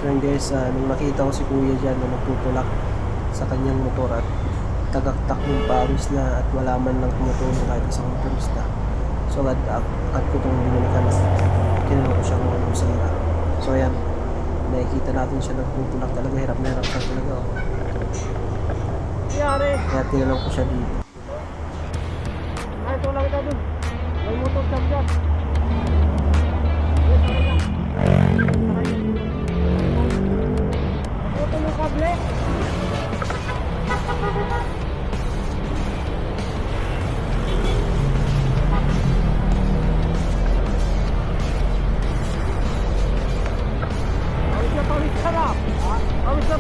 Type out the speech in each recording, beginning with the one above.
So yun guys, nung nakita ko si kuya dyan na nagtutulak sa kanyang motor at tagaktak yung pawis na at wala man lang tumutulong kahit isang motorista. So agad ko itong binalikan at kinanong ko siya kung anong sira. So ayan, nakikita natin siya nagtutulak talaga, hirap na hirap siya talaga. Oh. Kaya tinanong ko siya dito. Ay, tulak kita dun. May motor shop dyan. Ito yung kable. Pawis ka na.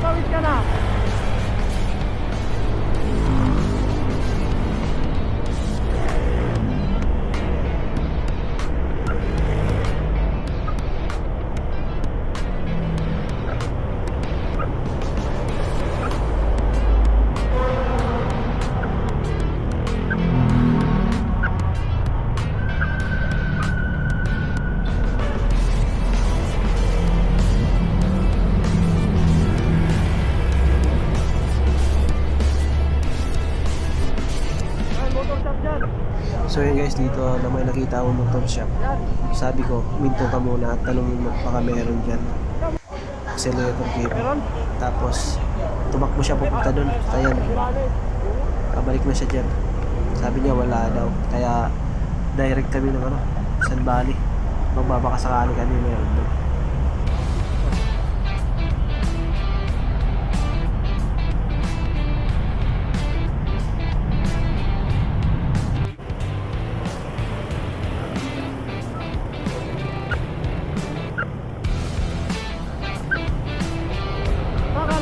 Pawis ka na. So yun guys, dito na may nakita akong motor shop. Sabi ko, minto ka muna at tanongin mo baka meron dyan accelerator cable. Tapos tumakbo siya pupunta dun. Kaya kabalik na siya dyan. Sabi niya wala daw. Kaya direct kami ng San Bali. Magbabaka sakali kami meron dun.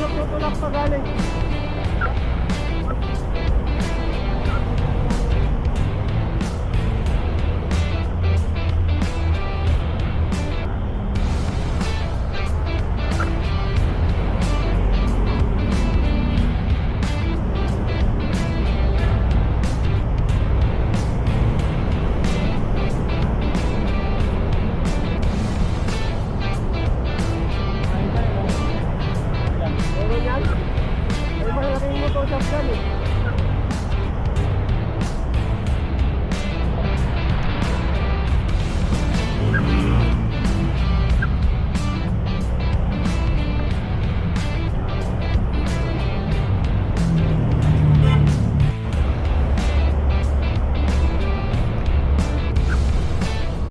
Tutulak pa galing.